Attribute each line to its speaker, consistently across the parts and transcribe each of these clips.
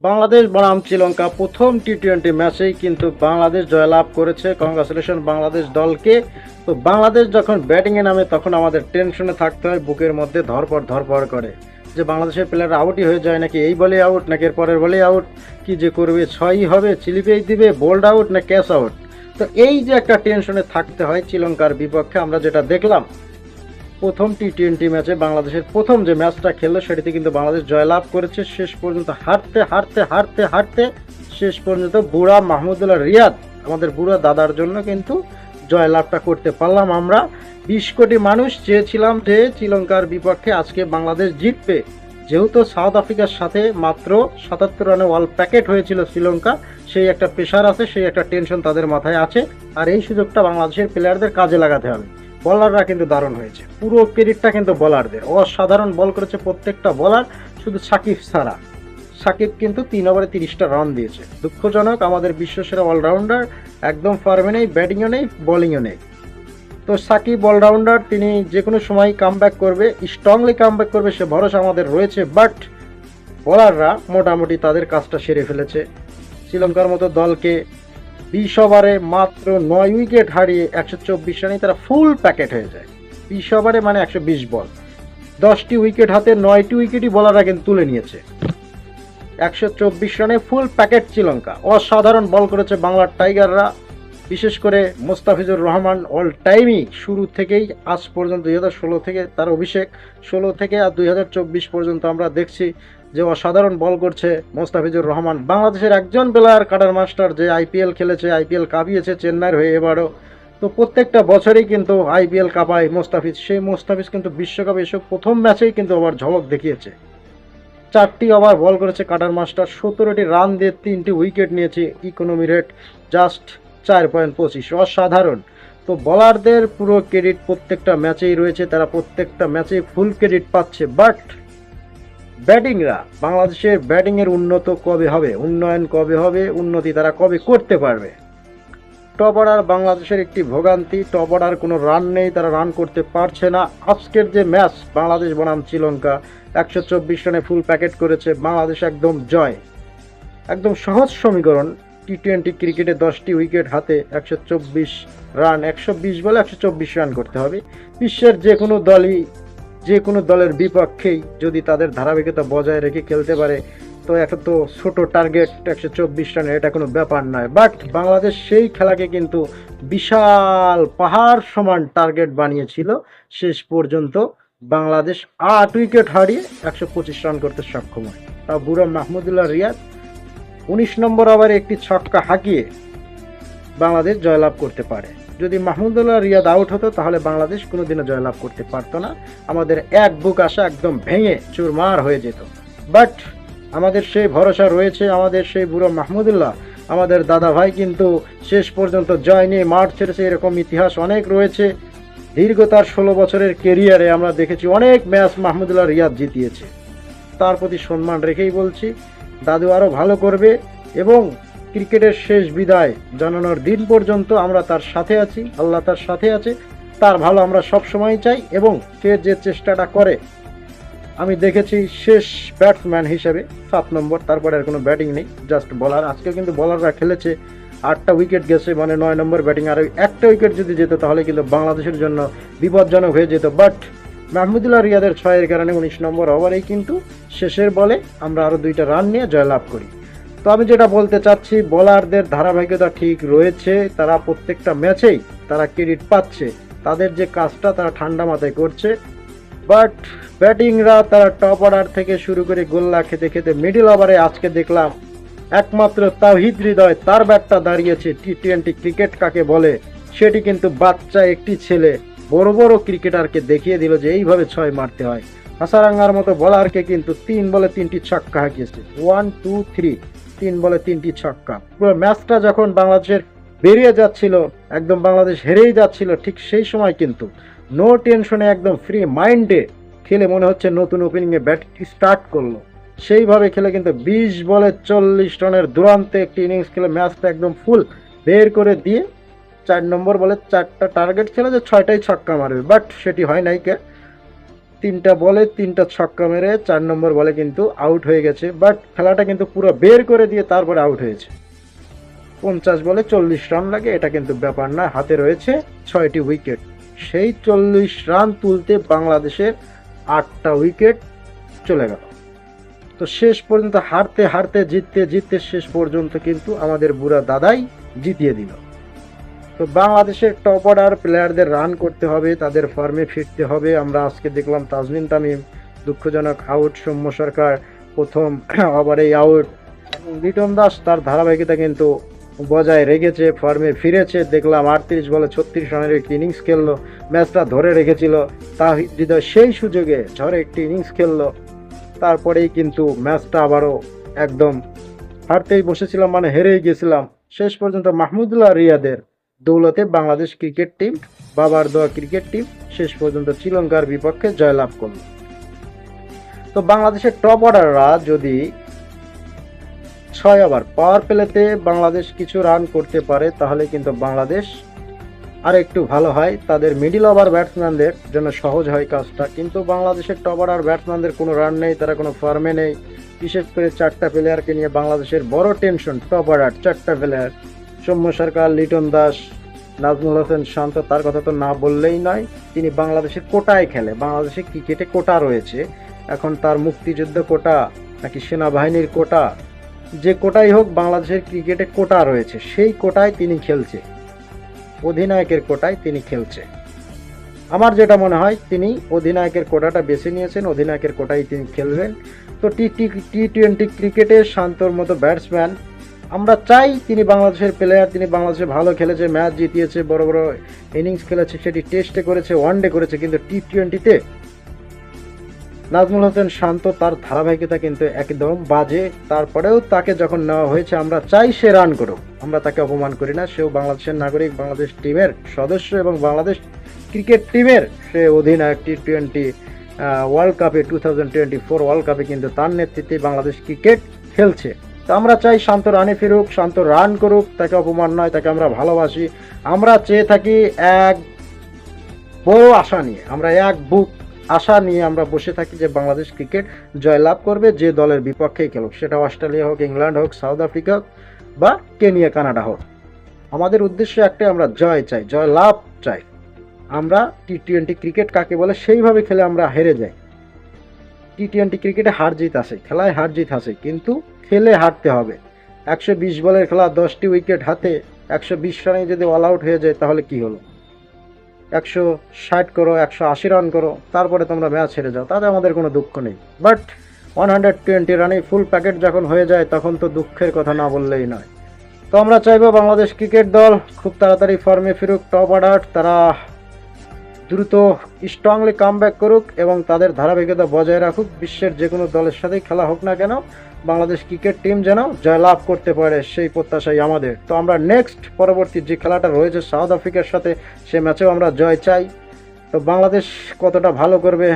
Speaker 1: বাংলাদেশ বনাম শ্রীলঙ্কা প্রথম টি-20 ম্যাচেই কিন্তু বাংলাদেশ জয়লাভ করেছে। কংগ্রাচুলেশন বাংলাদেশ দলকে। তো বাংলাদেশ যখন ব্যাটিংয়ে নামে তখন আমাদের টেনশনে থাকতে হয়, বুকের মধ্যে ধরপড় করে যে বাংলাদেশের প্লেয়ার আউটই হয়ে যায় নাকি, এই বলে আউট নাকি এর পরের বলে আউট, কি যে করবে, ছয়ই হবে, চিলিপেই দিবে, বোল্ড আউট না ক্যাচ আউট। তো এই যে একটা টেনশনে থাকতে হয় শ্রীলঙ্কার বিপক্ষে, আমরা যেটা দেখলাম প্রথম টি-20 ম্যাচে বাংলাদেশের প্রথম যে ম্যাচটা খেললো সেটিতে কিন্তু বাংলাদেশ জয়লাভ করেছে। শেষ পর্যন্ত হারতে শেষ পর্যন্ত বুড়া মাহমুদুল্লাহ রিয়াদ, আমাদের বুড়া দাদার জন্য কিন্তু জয়লাভটা করতে পারলাম আমরা। 20 কোটি মানুষ চেয়েছিলাম যে শ্রীলঙ্কার বিপক্ষে আজকে বাংলাদেশ জিতবে, যেহেতু সাউথ আফ্রিকার সাথে মাত্র 77 রানে ওয়াল প্যাকেট হয়েছিল শ্রীলঙ্কা, সেই একটা প্রেশার আছে, সেই একটা টেনশন তাদের মাথায় আছে। আর এই সুযোগটা বাংলাদেশের প্লেয়ারদের কাজে লাগাতে হবে। বলাররা কিন্তু দারুণ হয়েছে, পুরো ক্রেডিটটা কিন্তু বলারদের, অসাধারণ বল করেছে প্রত্যেকটা বলার, শুধু সাকিব ছাড়া। সাকিব কিন্তু 3 ওভারে 30টা রান দিয়েছে। দুঃখজনক, আমাদের বিশ্বসেরা অলরাউন্ডার একদম ফর্মে নেই, ব্যাটিংও নেই, বোলিংও নেই। তো সাকিব অলরাউন্ডার, তিনি যে কোনো সময় কামব্যাক করবে, স্ট্রংলি কামব্যাক করবে, সে ভরসা আমাদের রয়েছে। বাট বলাররা মোটামুটি তাদের কাজটা সেরে ফেলেছে। শ্রীলঙ্কার মতো দলকে 20 ওভারে মাত্র 9 উইকেট হারিয়ে 124 রানে তারা ফুল প্যাকেট হয়ে যায়। 20 ওভারে মানে 120 বল, 10টি উইকেট হাতে 9টি উইকেটই বলাররা কিন্তু তুলে নিয়েছে। 124 রানে ফুল প্যাকেট শ্রীলঙ্কা। অসাধারণ বল করেছে বাংলার টাইগাররা, বিশেষ করে মোস্তাফিজুর রহমান অল টাইমই শুরু থেকেই আজ পর্যন্ত 2016 থেকে তার অভিষেক, 16 থেকে আর 2024 পর্যন্ত আমরা দেখছি যে অসাধারণ বল করছে মোস্তাফিজুর রহমান। বাংলাদেশের একজন প্লেয়ার কাটার মাস্টার, যে আইপিএল খেলেছে, আইপিএল কাঁপিয়েছে চেন্নাইয়ের হয়ে এবারও। তো প্রত্যেকটা বছরেই কিন্তু আইপিএল কাঁপায় মোস্তাফিজ। সেই মোস্তাফিজ কিন্তু বিশ্বকাপে এসে প্রথম ম্যাচেই কিন্তু আবার ঝলক দেখিয়েছে। 4টি ওভার বল করেছে কাটার মাস্টার, 17টি রান দিয়ে 3টি উইকেট নিয়েছে, ইকোনমি রেট জাস্ট 4.25, অসাধারণ। তো বলারদের পুরো ক্রেডিট প্রত্যেকটা ম্যাচেই রয়েছে, তারা প্রত্যেকটা ম্যাচেই ফুল ক্রেডিট পাচ্ছে। বাট ব্যাটিংরা, বাংলাদেশের ব্যাটিংয়ের উন্নয়ন কবে হবে, উন্নতি তারা কবে করতে পারবে? টপ অর্ডার বাংলাদেশের একটি ভোগান্তি, টপ অর্ডার কোনো রান নেই, তারা রান করতে পারছে না। আজকের যে ম্যাচ বাংলাদেশ বনাম শ্রীলঙ্কা, 124 রানে ফুল প্যাকেট করেছে বাংলাদেশ, একদম জয়, একদম সহজ সমীকরণ। টি-20 ক্রিকেটে 10টি উইকেট হাতে 124 রান, 120 বলে 124 রান করতে হবে। বিশ্বের যে কোনো দলের বিপক্ষেই যদি তাদের ধারাবাহিকতা বজায় রেখে খেলতে পারে, তো একটা তো ছোট টার্গেট 124 রান, এটা কোনো ব্যাপার নয়। বাট বাংলাদেশ সেই খেলাকে কিন্তু বিশাল পাহাড় সমান টার্গেট বানিয়েছিল। শেষ পর্যন্ত বাংলাদেশ 8 উইকেট হারিয়ে 125 রান করতে সক্ষম হয়। তা বুড়া মাহমুদুল্লাহ রিয়াদ 19 নম্বর ওভারে একটি ছক্কা হাঁকিয়ে বাংলাদেশ জয়লাভ করতে পারে। যদি মাহমুদুল্লাহ রিয়াদ আউট হতো তাহলে বাংলাদেশ কোনোদিনও জয়লাভ করতে পারতো না, আমাদের এক বুক আশা একদম ভেঙে চুরমার হয়ে যেত। বাট আমাদের সেই ভরসা রয়েছে, আমাদের সেই বুড়ো মাহমুদুল্লাহ, আমাদের দাদা ভাই কিন্তু শেষ পর্যন্ত জয় নিয়ে মাঠ ছেড়েছে। এরকম ইতিহাস অনেক রয়েছে, দীর্ঘ তার 16 বছরের কেরিয়ারে আমরা দেখেছি অনেক ম্যাচ মাহমুদুল্লাহ রিয়াদ জিতিয়েছে। তার প্রতি সম্মান রেখেই বলছি, দাদু আরও ভালো করবে এবং ক্রিকেটের শেষ বিদায় জানানোর দিন পর্যন্ত আমরা তার সাথে আছি, আল্লাহ তার সাথে আছে, তার ভালো আমরা সব সময় চাই। এবং সে যে চেষ্টাটা করে, আমি দেখেছি শেষ ব্যাটসম্যান হিসেবে 7 নম্বর, তারপরে আর কোনো ব্যাটিং নেই, জাস্ট বলার। আজকে কিন্তু বলাররা খেলেছে, 8টা উইকেট গেছে, মানে 9 নম্বর ব্যাটিং। আর একটা উইকেট যদি যেত তাহলে কিন্তু বাংলাদেশের জন্য বিপজ্জনক হয়ে যেত। বাট মাহমুদুল্লাহ রিয়াদের 6-এর কারণে 19 নম্বর ওভারেই কিন্তু শেষের বলে আমরা আরও 2টা রান নিয়ে জয়লাভ করি। তো আমি যেটা বলতে চাচ্ছি, বোলারদের ধারাবাহিকতা ঠিক রয়েছে, তারা প্রত্যেকটা ম্যাচেই তারা ক্রেডিট পাচ্ছে, তাদের যে কাজটা তারা ঠান্ডা মাথায় করছে। বাট ব্যাটিংরা তারা টপ অর্ডার থেকে শুরু করে গোল্লা খেতে খেতে মিডল ওভারে আজকে দেখলাম একমাত্র তাওহিদ হৃদয়, তার ব্যাটটা দাঁড়িয়েছে। টি-20 ক্রিকেট কাকে বলে সেটি কিন্তু বাচ্চা একটি ছেলে বড় বড় ক্রিকেটারকে দেখিয়ে দিল যে এইভাবে 6 মারতে হয়। হাসারাঙ্গার মতো বলারকে কিন্তু 3 বলে 3টি ছক্কা হাঁকিয়েছে, 1 2 3, 3 বলে 3টি ছক্কা। পুরো ম্যাচটা যখন বাংলাদেশের বেরিয়ে যাচ্ছিল, একদম বাংলাদেশ হেরেই যাচ্ছিল, ঠিক সেই সময় কিন্তু নো টেনশনে একদম ফ্রি মাইন্ডে খেলে মনে হচ্ছে নতুন ওপেনিংয়ে ব্যাট স্টার্ট করলো। সেইভাবে খেলে কিন্তু 20 বলে 40 রানের দুরান্তে একটি ইনিংস খেলে ম্যাচটা একদম ফুল বের করে দিয়ে 4 নম্বর বলে 4টা টার্গেট ছিল যে 6টাই ছক্কা মারবে, বাট সেটি হয় নাই। 3টা বলে 3টা ছক্কা মেরে 4 নম্বর বলে কিন্তু আউট হয়ে গেছে, বাট খেলাটা কিন্তু পুরো বের করে দিয়ে তারপরে আউট হয়েছে। 50 বলে 40 রান লাগে, এটা কিন্তু ব্যাপার না, হাতে রয়েছে 6টি উইকেট। সেই 40 রান তুলতে বাংলাদেশের 8টা উইকেট চলে গেল। তো শেষ পর্যন্ত হারতে হারতে জিততে জিততে শেষ পর্যন্ত কিন্তু আমাদের বুড়া দাদাই জিতিয়ে দিল। তো বাংলাদেশের টপ অর্ডার প্লেয়ারদের রান করতে হবে, তাদের ফর্মে ফিরতে হবে। আমরা আজকে দেখলাম তাজমিন তামিম দুঃখজনক আউট, সৌম্য সরকার প্রথম ওভারেই আউট, লিটন দাস তার ধারাবাহিকতা কিন্তু বজায় রেখেছে, ফর্মে ফিরেছে। দেখলাম 38 বলে 36 রানের একটি ইনিংস খেললো, ম্যাচটা ধরে রেখেছিল। তাহিদ হৃদয় সেই সুযোগে ঝড়ে একটি ইনিংস খেললো, তারপরেই কিন্তু ম্যাচটা আবারও একদম হারতেই বসেছিলাম, মানে হেরেই গেছিলাম। শেষ পর্যন্ত মাহমুদুল্লাহ রিয়াদের দৌলতে বাংলাদেশ ক্রিকেট টিম, বাবার দোয়া ক্রিকেট টিম শেষ পর্যন্ত শ্রীলঙ্কার বিপক্ষে জয়লাভ করল। তো বাংলাদেশের টপ অর্ডাররা যদি 6 ওভার পাওয়ার প্লেতে বাংলাদেশ কিছু রান করতে পারে তাহলে কিন্তু বাংলাদেশ আর একটু ভালো হয়, তাদের মিডল ওভার ব্যাটসম্যানদের জন্য সহজ হয় কাজটা। কিন্তু বাংলাদেশের টপ অর্ডার ব্যাটসম্যানদের কোনো রান নেই, তারা কোনো ফর্মে নেই। বিশেষ করে 4টা প্লেয়ারকে নিয়ে বাংলাদেশের বড় টেনশন। টপ অর্ডার 4টা প্লেয়ার, সৌম্য সরকার, লিটন দাস, নাজমুল হোসেন শান্ত, তার কথা তো না বললেই নয়। তিনি বাংলাদেশের কোটায় খেলে, বাংলাদেশের ক্রিকেটে কোটা রয়েছে। এখন তার মুক্তিযুদ্ধ কোটা নাকি সেনাবাহিনীর কোটা, যে কোটাই হোক বাংলাদেশের ক্রিকেটে কোটা রয়েছে, সেই কোটায় তিনি খেলছে, অধিনায়কের কোটায় তিনি খেলছে। আমার যেটা মনে হয় তিনি অধিনায়কের কোটাটা বেছে নিয়েছেন, অধিনায়কের কোটায় তিনি খেলবেন। তো টি-20 ক্রিকেটে শান্তর মতো ব্যাটসম্যান আমরা চাই, তিনি বাংলাদেশের প্লেয়ার, তিনি বাংলাদেশে ভালো খেলেছে, ম্যাচ জিতিয়েছে, বড় বড় ইনিংস খেলেছে, সেটি টেস্টে করেছে, ওয়ানডে করেছে, কিন্তু টি-20তে নাজমুল হোসেন শান্ত তার ধারাবাহিকতা কিন্তু একদম বাজে। তারপরেও তাকে যখন নেওয়া হয়েছে আমরা চাই সে রান করুক, আমরা তাকে অপমান করি না। সেও বাংলাদেশের নাগরিক, বাংলাদেশ টিমের সদস্য এবং বাংলাদেশ ক্রিকেট টিমের সে অধিনায়ক। টি-20 ওয়ার্ল্ড কাপে 2024 ওয়ার্ল্ড কাপে কিন্তু তার নেতৃত্বে বাংলাদেশ ক্রিকেট খেলছে। তো আমরা চাই শান্ত রানে ফিরুক, শান্ত রান করুক, তাকে অপমান নয়, তাকে আমরা ভালোবাসি। আমরা চেয়ে থাকি এক বড় আশা নিয়ে, আমরা এক বুক আশা নিয়ে আমরা বসে থাকি যে বাংলাদেশ ক্রিকেট জয়লাভ করবে, যে দলের বিপক্ষেই খেলুক, সেটা অস্ট্রেলিয়া হোক, ইংল্যান্ড হোক, সাউথ আফ্রিকা হোক বা কেনিয়া, কানাডা হোক। আমাদের উদ্দেশ্য একটাই, আমরা জয় চাই, জয় লাভ চাই। আমরা টি-20 ক্রিকেট কাকে বলে সেইভাবে খেলে আমরা হেরে যাই। টি-20 ক্রিকেটে হার জিত আছে, খেলায় হার জিত আছে, কিন্তু খেলে হারতে হবে। 120 বলের খেলা, 10টি উইকেট হাতে, 120 রানে যদি অল আউট হয়ে যায় তাহলে কি হলো? 160 করো, 180 রান করো, তারপরে তোমরা ম্যাচ হেরে যাও, তাতে আমাদের কোনো দুঃখ নেই। বাট 120 রানে ফুল প্যাকেট যখন হয়ে যায় তখন তো দুঃখের কথা না বললেই নয়। তো আমরা চাইবো বাংলাদেশ ক্রিকেট দল খুব তাড়াতাড়ি ফর্মে ফিরুক, টপ অর্ডার তারা দ্রুত স্ট্রংলি কামব্যাক করুক এবং তাদের ধারাবাহিকতা বজায় রাখুক। বিশ্বের যে কোনো দলের সাথেই খেলা হোক না কেন, বাংলাদেশ ক্রিকেট টিম যেন জয়লাভ করতে পারে, সেই প্রত্যাশাই আমাদের। তো আমরা নেক্সট পরবর্তী যে খেলাটা রয়েছে সাউথ আফ্রিকার সাথে, সে ম্যাচেও আমরা জয় চাই। তো বাংলাদেশ কতটা ভালো করবে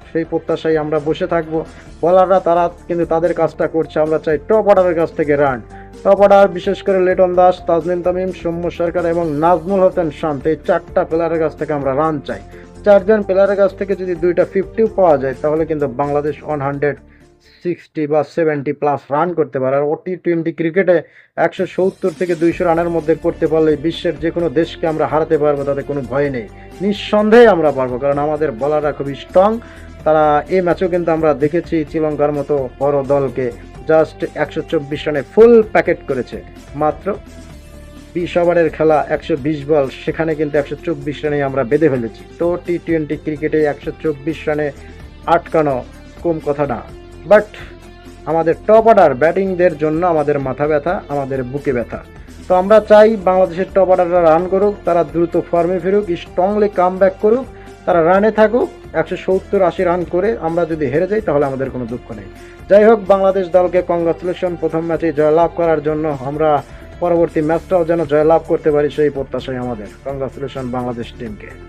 Speaker 1: সেই প্রত্যাশাই আমরা বসে থাকবো। বলাররা তারা কিন্তু তাদের কাজটা করছে, আমরা চাই টপ অর্ডারের কাছ থেকে রান। টপ অর্ডার বিশেষ করে লিটন দাস, তাজমিন তামিম, সৌম্য সরকার এবং নাজমুল হোসেন শান্ত, এই 4টা প্লেয়ারের কাছ থেকে আমরা রান চাই। 4জন প্লেয়ারের কাছ থেকে যদি 2টা 50 পাওয়া যায় তাহলে কিন্তু বাংলাদেশ 160 বা 70 প্লাস রান করতে পারে। আর টি-20 ক্রিকেটে 170 থেকে 200 রানের মধ্যে করতে পারলে বিশ্বের যে কোনো দেশকে আমরা হারাতে পারবো, তাতে কোনো ভয় নেই, নিঃসন্দেহে আমরা পারবো, কারণ আমাদের বলাররা খুবই স্ট্রং। তারা এই ম্যাচেও কিন্তু আমরা দেখেছি শ্রীলঙ্কার মতো বড় দলকে জাস্ট 124 রানে ফুল প্যাকেট করেছে। মাত্র 20 ওভারের খেলা, 120 বল, সেখানে কিন্তু 124 রানে আমরা বেঁধে ফেলেছি। তো টি-20 ক্রিকেটে 124 রানে আটকানো কম কথা না। বাট আমাদের টপ অর্ডার ব্যাটিংদের জন্য আমাদের মাথা ব্যথা, আমাদের বুকে ব্যথা। তো আমরা চাই বাংলাদেশের টপ অর্ডাররা রান করুক, তারা দ্রুত ফর্মে ফিরুক, স্ট্রংলি কামব্যাক করুক, তারা রানে থাকুক। 170-80 রান করে আমরা যদি হেরে যাই তাহলে আমাদের কোনো দুঃখ নেই। যাই হোক, বাংলাদেশ দলকে কংগ্রাচুলেশন প্রথম ম্যাচে জয়লাভ করার জন্য। আমরা পরবর্তী ম্যাচটাও যেন জয়লাভ করতে পারি সেই প্রত্যাশাই আমাদের। কংগ্রাচুলেশন বাংলাদেশ টিমকে।